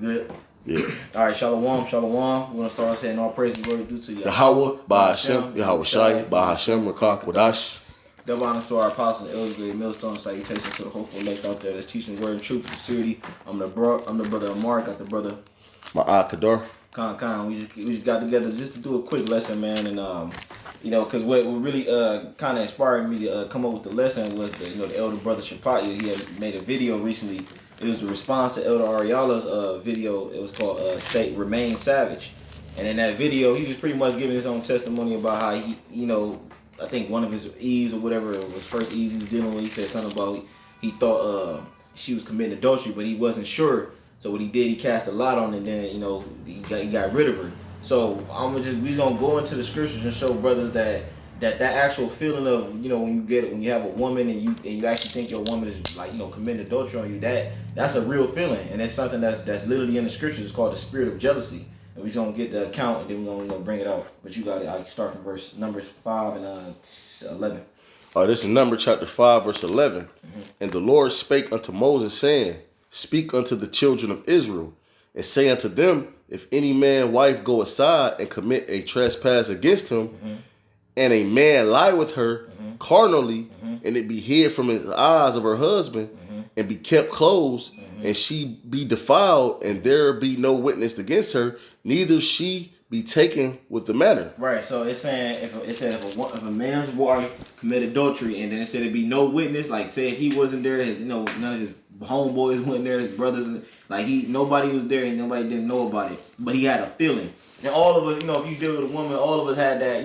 Good. Yeah. All right, shalom, shalom. We're going to start saying all praise and glory due to you. Yahweh, Bahashem, Yahweh Shai, Bahashem, Rakak, Wadash. Double honors to our apostles and elders, great millstone, salutations to the hopeful elect out there that's teaching word and truth and sincerity. I'm the brother Mark, got the brother Ma'at Kadar. Khan. We just got together just to do a quick lesson, man, and because what really kind of inspired me to come up with the lesson was the elder brother Shapaya. He had made a video recently. It was a response to Elder Ariala's video. It was called "Stay Remain Savage," and in that video, he was pretty much giving his own testimony about how he, I think one of his Eves or whatever it was first Eves he was dealing with. He said something about he thought she was committing adultery, but he wasn't sure. So what he did, he cast a lot on it. And then he got rid of her. So we gonna go into the scriptures and show brothers that actual feeling of when you have a woman and you actually think your woman is committing adultery on you, that's a real feeling, and it's something that's literally in the scriptures. It's called the spirit of jealousy, and we're gonna get the account and then we're gonna bring it out. But you got it. I start from verse Numbers 5 and 11. This is Numbers chapter 5 verse 11. And the Lord spake unto Moses, saying, Speak unto the children of Israel, and say unto them, if any man wife go aside and commit a trespass against him, and a man lie with her carnally, and it be hid from his eyes of her husband, and be kept closed, and she be defiled, and there be no witness against her, neither she be taken with the matter. Right. So it's saying if a man's wife commit adultery, and then it said it be no witness, like say if he wasn't there, none of his homeboys went there, his brothers, nobody was there, and nobody didn't know about it, but he had a feeling. And all of us, if you deal with a woman, all of us had that,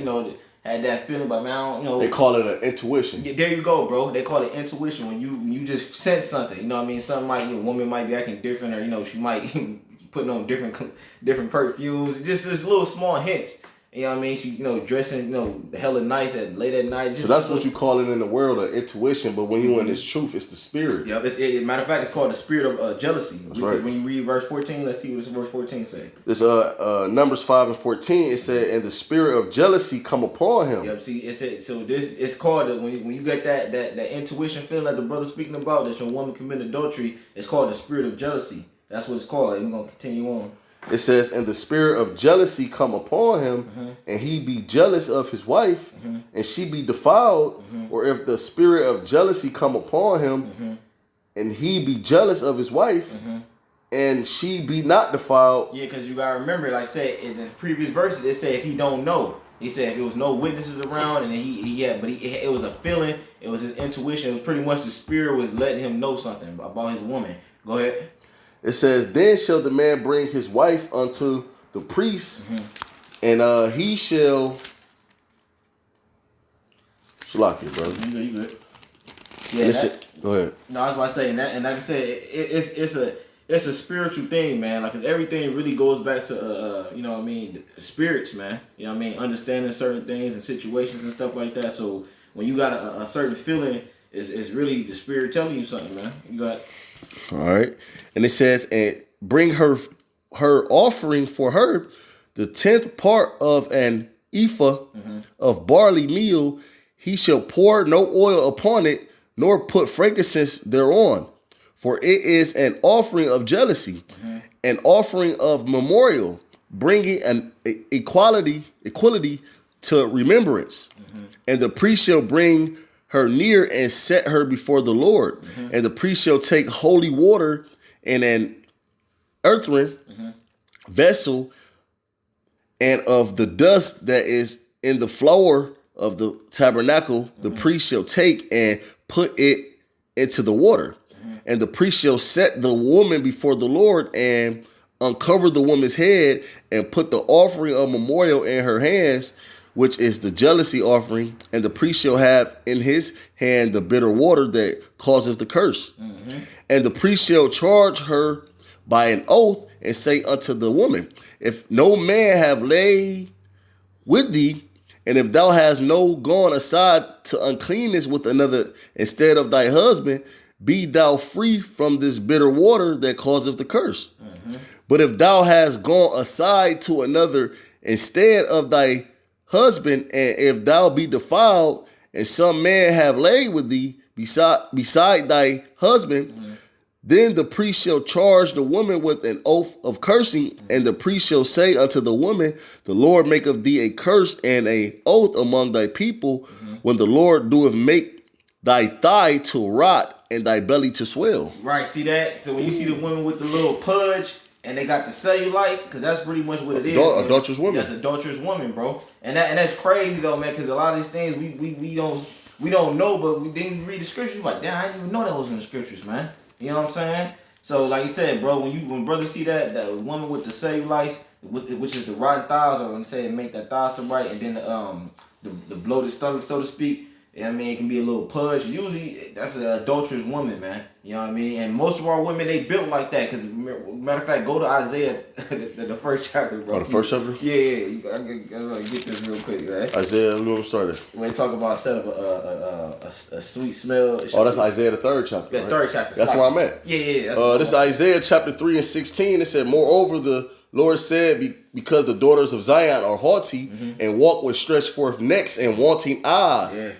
had that feeling, but man, they call it an intuition. Yeah, there you go, bro. They call it intuition when you just sense something. You know what I mean? Something a woman might be acting different, or she might putting on different perfumes. Just little small hints. You know what I mean? She dressing hella nice late at night. So that's what you call it in the world, of intuition. But when you in this truth, it's the spirit. Yeah. Matter of fact, it's called the spirit of jealousy. That's right. When you read verse 14, let's see what verse 14 say. This Numbers 5 and 14. It said, and the spirit of jealousy come upon him. Yep. See, it said so. It's called when you get that intuition feeling that the brother's speaking about, that your woman committed adultery. It's called the spirit of jealousy. That's what it's called. And we're gonna continue on. It says, and the spirit of jealousy come upon him, and he be jealous of his wife, and she be defiled. Or if the spirit of jealousy come upon him, and he be jealous of his wife, and she be not defiled. Yeah, because you gotta remember, like say in the previous verses, it said if he don't know. He said if there was no witnesses around, and it was a feeling. It was his intuition. It was pretty much the spirit was letting him know something about his woman. Go ahead. It says, then shall the man bring his wife unto the priest, and he shall. Shalak it, brother. You good. Yeah. Go ahead. No, I was about to say, and like I said, it's a spiritual thing, man. Like, 'cause everything really goes back to spirits, man. You know what I mean? Understanding certain things and situations and stuff like that. So when you got a certain feeling, it's really the spirit telling you something, man. You got. All right. And it says, and bring her offering for her, the 10th part of an ephah of barley meal. He shall pour no oil upon it, nor put frankincense thereon. For it is an offering of jealousy, an offering of memorial, bringing an equality to remembrance. And the priest shall bring her near and set her before the Lord. And the priest shall take holy water in an earthen vessel, and of the dust that is in the floor of the tabernacle, the priest shall take and put it into the water. And the priest shall set the woman before the Lord and uncover the woman's head and put the offering of memorial in her hands, which is the jealousy offering. And the priest shall have in his hand the bitter water that causeth the curse. And the priest shall charge her by an oath and say unto the woman, if no man have laid with thee, and if thou hast no gone aside to uncleanness with another instead of thy husband, be thou free from this bitter water that causeth the curse. But if thou hast gone aside to another instead of thy husband, and if thou be defiled, and some man have laid with thee beside thy husband, Then the priest shall charge the woman with an oath of cursing, and the priest shall say unto the woman, the Lord make of thee a curse and a oath among thy people, when the Lord doeth make thy thigh to rot and thy belly to swell. Right, see that? So when you see the women with the little pudge and they got the cellulites, because that's pretty much what it is. Adulterous woman. That's adulterous woman, bro. And that's crazy though, man, because a lot of these things we don't know, but we didn't read the scriptures. Like, damn, I didn't even know that was in the scriptures, man. You know what I'm saying? So like you said, bro, when brothers see that woman with the cellulites, which is the rotten thighs, or when they say make that thighs to right, and then the bloated stomach, so to speak. I mean, it can be a little pudge. Usually, that's an adulterous woman, man. You know what I mean? And most of our women, they built like that. Because, matter of fact, go to Isaiah, the first chapter, bro. Oh, the first chapter? Yeah. I gotta get this real quick, right? Isaiah, let me start it. When they talk about instead of a sweet smell. Oh, that's Isaiah, the third chapter. Yeah, right? third chapter. That's where I'm at. Yeah. This is Isaiah chapter 3 and 16. It said, moreover, the Lord said, because the daughters of Zion are haughty and walk with stretched forth necks and wanting eyes. Yeah.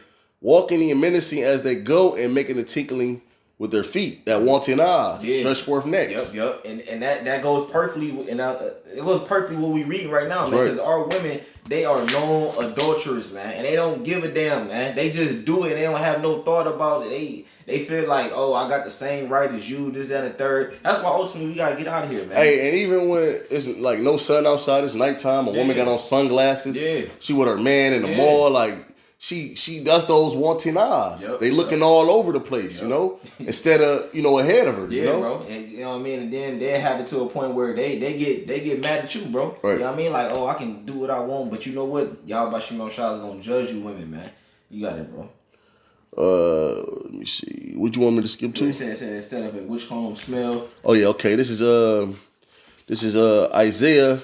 Walking and menacing as they go and making a tinkling with their feet, that wanting eyes, stretch forth necks. Yep. And that goes perfectly, and it goes perfectly what we read right now, man. Because our women, they are known adulterers, man, and they don't give a damn, man. They just do it. They don't have no thought about it. They feel like, oh, I got the same right as you, this, that, and the third. That's why ultimately we gotta get out of here, man. Hey, and even when it's like no sun outside, it's nighttime. A woman got on sunglasses. Yeah. She with her man in the mall, like. She does those wanting eyes. Yep, they looking all over the place, you know, instead of ahead of her. Yeah, you know? Bro. And you know what I mean. And then they have it to a point where they get mad at you, bro. Right. You know what I mean? Like, oh, I can do what I want, but you know what? Y'all about Shimon Shah is gonna judge you, women, man. You got it, bro. Let me see. What you want me to skip to? It said instead of it, which home smell? Oh yeah, okay. This is Isaiah.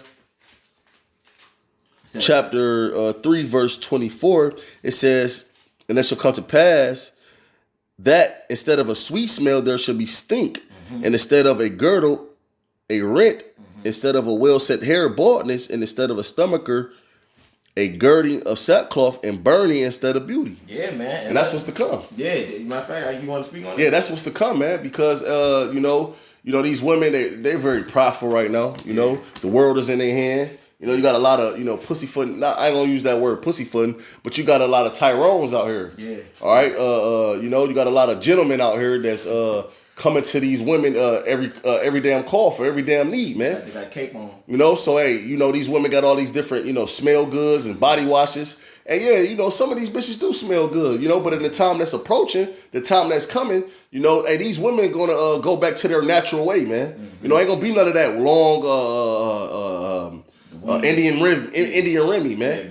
Chapter 3, verse 24, it says, and it shall come to pass that instead of a sweet smell, there shall be stink, and instead of a girdle, a rent, instead of a well-set hair, baldness, and instead of a stomacher, a girding of sackcloth, and burning instead of beauty. Yeah, man. And that's what's to come. Yeah, matter of fact, you want to speak on it? Yeah, that's what's to come, man, because, you know, these women, they're very prideful right now. You know, the world is in their hand. You know, you got a lot of, pussyfooting. I ain't gonna use that word pussyfooting, but you got a lot of Tyrones out here. Yeah. All right. You got a lot of gentlemen out here that's coming to these women every damn call for every damn need, man. They got cape on. So hey, these women got all these different, smell goods and body washes. And yeah, some of these bitches do smell good, but in the time that's approaching, the time that's coming, hey, these women gonna go back to their natural way, man. Ain't gonna be none of that long Indian Remy, man. Yeah,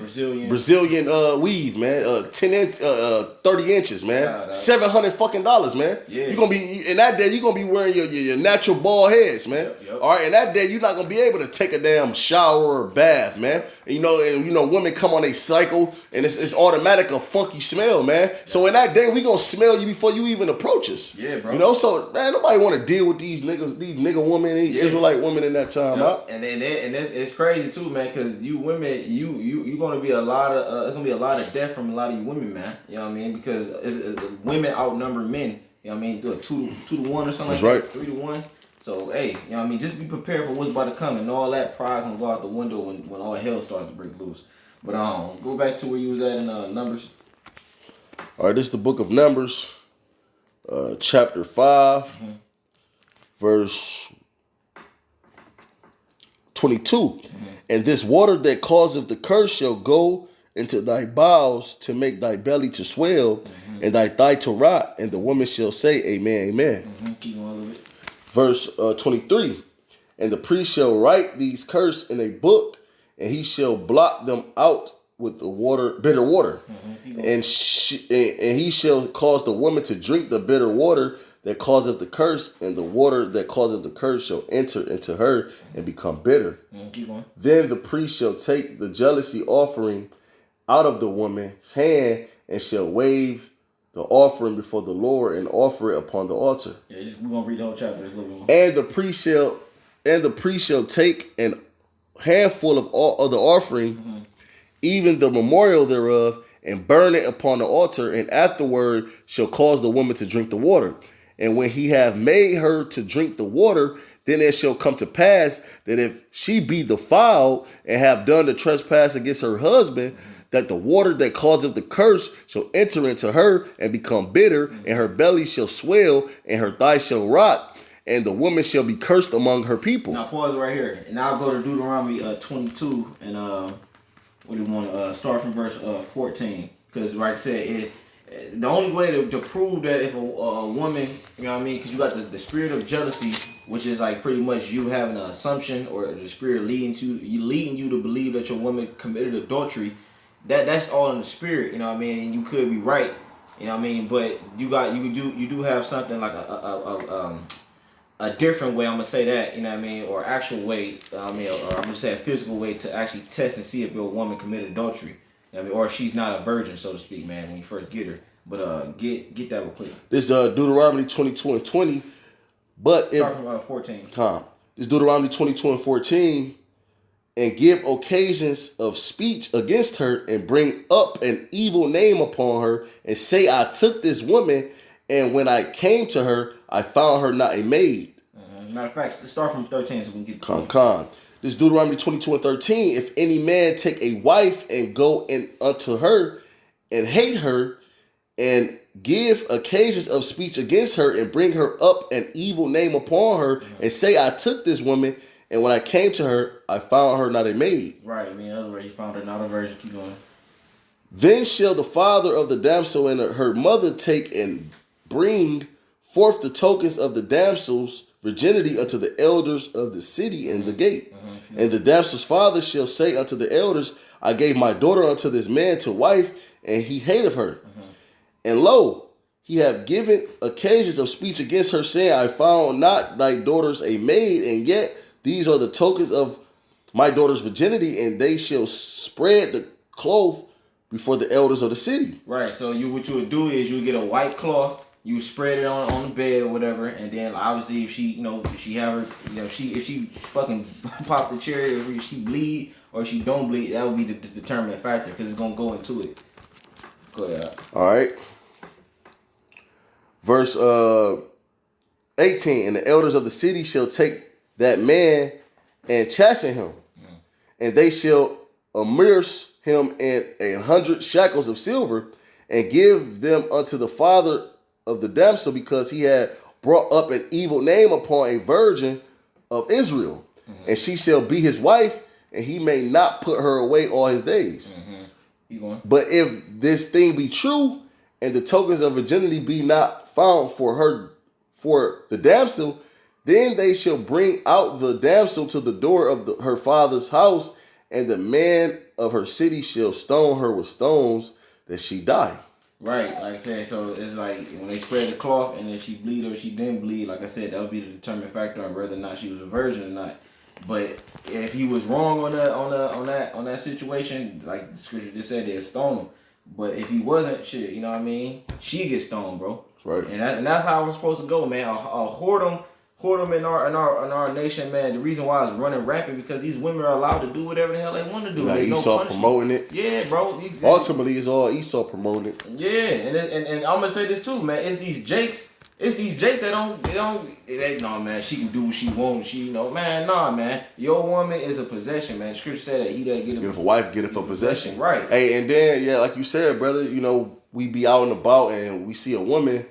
Brazilian weave, man. 30 inches, man. $700 fucking dollars, man. Yeah. You gonna be in that day. You gonna be wearing your natural bald heads, man. Yep. All right, in that day, you're not gonna be able to take a damn shower or bath, man. And women come on a cycle, and it's automatic a funky smell, man. Yep. So in that day, we gonna smell you before you even approach us. Yeah, bro. So man, nobody want to deal with these niggas, these nigga women, these Israelite women in that time. Yep. And it's crazy too, man, because you women, you gonna be a lot of it's gonna be a lot of death from a lot of you women, man. You know what I mean? Because women outnumber men. You know what I mean? Do a 2 to 1 or something. That's like right. that. 3 to 1. So hey, you know what I mean? Just be prepared for what's about to come, and all that pride's gonna go out the window when all hell starts to break loose. But go back to where you was at in Numbers. All right, this is the book of Numbers, chapter 5, verse 22. And this water that causeth the curse shall go into thy bowels to make thy belly to swell and thy thigh to rot, and the woman shall say, Amen, amen. Keep going a little bit. Verse 23. And the priest shall write these curses in a book, and he shall blot them out with the bitter water. And he shall cause the woman to drink the bitter water that causeth the curse, and the water that causeth the curse shall enter into her and become bitter. Keep going. Then the priest shall take the jealousy offering out of the woman's hand and shall wave the offering before the Lord and offer it upon the altar. Yeah, we're gonna read the whole chapter. It's a little bit more. And the priest shall take an handful of all of the offering, even the memorial thereof, and burn it upon the altar, and afterward shall cause the woman to drink the water. And when he have made her to drink the water, then it shall come to pass that if she be defiled and have done the trespass against her husband, that the water that causeth the curse shall enter into her and become bitter, and her belly shall swell, and her thighs shall rot, and the woman shall be cursed among her people. Now pause right here, and I'll go to Deuteronomy 22, and what do you want to start from verse 14? Because like I said, the only way to prove that if a woman, you know what I mean, because you got the spirit of jealousy, which is like pretty much you having an assumption or the spirit leading you to believe that your woman committed adultery. That's all in the spirit, you know what I mean, and you could be right, you know what I mean, but you do have something like a different way, I'm gonna say that, you know what I mean, or actual way, or I'm gonna say a physical way to actually test and see if your woman committed adultery, you know what I mean, or if she's not a virgin, so to speak, man, when you first get her. But get that real quick. This Deuteronomy 22 and 20, but start from 14. This Deuteronomy 22 and 14. And give occasions of speech against her, and bring up an evil name upon her, and say, I took this woman, and when I came to her, I found her not a maid. Matter of fact, let's start from 13 so we can get This Deuteronomy 22 and 13. If any man take a wife and go in unto her and hate her, and give occasions of speech against her, and bring her up an evil name upon her, and say, I took this woman, and when I came to her, I found her not a maid. Right, I mean, in other words, you found her not a virgin. Keep going. Then shall the father of the damsel and her mother take and bring forth the tokens of the damsel's virginity unto the elders of the city in the gate. And the damsel's father shall say unto the elders, I gave my daughter unto this man to wife, and he hated her. And lo, he have given occasions of speech against her, saying, I found not thy daughters a maid, and yet these are the tokens of my daughter's virginity, and they shall spread the cloth before the elders of the city. Right. So what you would do is you would get a white cloth, you would spread it on the bed or whatever, and then obviously if she, if she have her, if she fucking pop the cherry, or if she bleed or if she don't bleed, that would be the determining factor because it's gonna go into it. Go ahead. All right. Verse 18, and the elders of the city shall take that man and chasten him, and they shall immerse him in 100 shekels of silver, and give them unto the father of the damsel, because he had brought up an evil name upon a virgin of Israel, and she shall be his wife, and he may not put her away all his days. Keep going. But if this thing be true, and the tokens of virginity be not found for the damsel, then they shall bring out the damsel to the door of her father's house, and the man of her city shall stone her with stones, that she die. Right, like I said, so it's like when they spread the cloth, and if she bleed or she didn't bleed, like I said, that would be the determining factor on whether or not she was a virgin or not. But if he was wrong on that situation, like the scripture just said, they'd stone him. But if he wasn't, shit, you know what I mean? She gets stoned, bro. That's right. And that's how it's supposed to go, man. A whoredom in our nation, man. The reason why it's running rampant because these women are allowed to do whatever the hell they want to do. Like Esau promoting it. Yeah, bro. Ultimately, it's all Esau promoting it. Yeah, and I'm gonna say this too, man. It's these Jakes that no, man, she can do what she wants. Man. Your woman is a possession, man. Scripture said that he doesn't get it for wife, get it for possession. Right. Hey, and then, yeah, like you said, brother, we be out and about and we see a woman,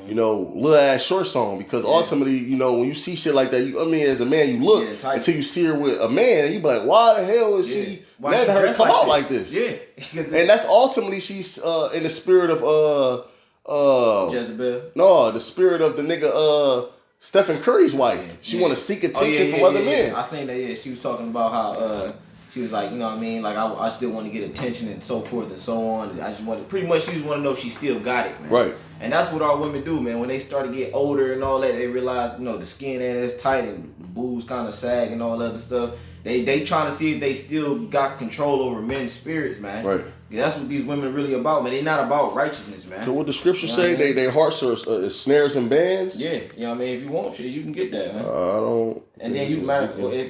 little ass shorts on, because ultimately, when you see shit like that, as a man, you look until you see her with a man, and you be like, why the hell is she letting her come out like this? Yeah. And that's ultimately she's in the spirit of Jezebel. No, the spirit of the nigga Stephen Curry's wife. She want to seek attention from other men. I seen that. Yeah, she was talking about how she was like, like I still want to get attention and so forth and so on. I just wanted, pretty much, she just want to know if she still got it, man. Right. And that's what our women do, man. When they start to get older and all that, they realize, the skin ain't as tight and the boobs kind of sag and all that other stuff. They trying to see if they still got control over men's spirits, man. Right. Yeah, that's what these women are really about, man. They not about righteousness, man. So what the scriptures say, their hearts are snares and bands? Yeah, if you want shit, you can get that, man. I don't. And then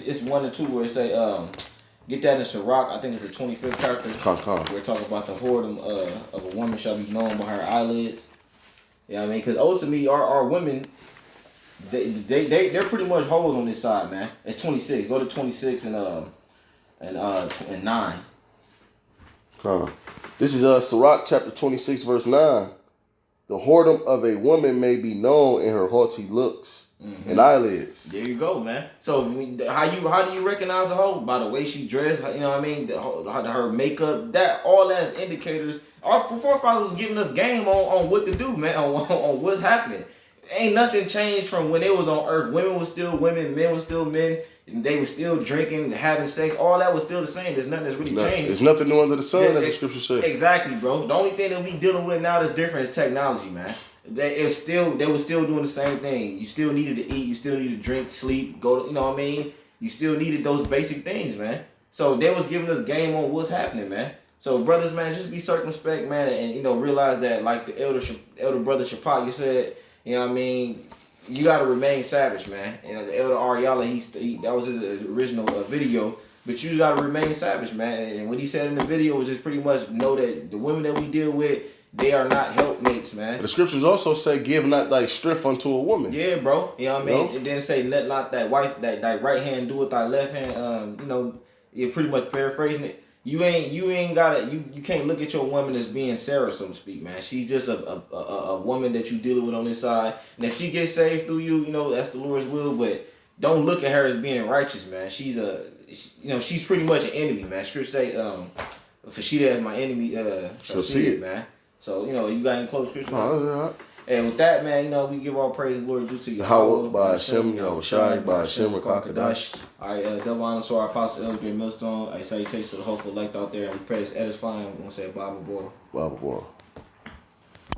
it's 1 and 2 where it say, get that in Sirach, I think it's the 25th chapter. Where it talks about the whoredom of a woman shall be known by her eyelids. You know what I mean? Because ultimately, our women, they're pretty much hoes on this side, man. It's 26. Go to 26 and 9. Huh. This is Sirach chapter 26, verse 9. The whoredom of a woman may be known in her haughty looks and eyelids. There you go, man. So how do you recognize a hoe? By the way she dressed, you know what I mean? Her makeup, all that's indicators. Our forefathers was giving us game on what to do, man, on what's happening. Ain't nothing changed from when it was on earth. Women was still women, men was still men. They were still drinking, having sex. All that was still the same. There's nothing that's really changed. There's nothing new under the sun, as the scripture says. Exactly, bro. The only thing that we dealing with now that's different is technology, man. They were still doing the same thing. You still needed to eat. You still needed to drink, sleep, go to, you know what I mean? You still needed those basic things, man. So they was giving us game on what's happening, man. So brothers, man, just be circumspect, man, and realize that, like the elder brother Shapat, you said, you know what I mean, you gotta remain savage, man. You know, the elder Ariala, he that was his original video, but you gotta remain savage, man. And what he said in the video was just pretty much know that the women that we deal with, they are not helpmates, man. The scriptures also say, "Give not thy strength unto a woman." Yeah, bro. You know what I mean? No? It didn't say let not that wife that right hand do with thy left hand. You're pretty much paraphrasing it. You ain't gotta you can't look at your woman as being Sarah, so to speak, man. She's just a woman that you dealing with on this side. And if she gets saved through you, that's the Lord's will. But don't look at her as being righteous, man. She's she's pretty much an enemy, man. Scripture say, for she that is my enemy, she'll see it, man. So you got any close scripture? Oh, and with that, man, we give all praise and glory due to you. Yahweh, by Hashem, Yahushai, by Hashem, Rakakadash. All right, double honor to our apostle, Elder Millstone. I salutations to the hopeful elect out there. And we pray this edifying. We want to say Bible boy. Bible boy.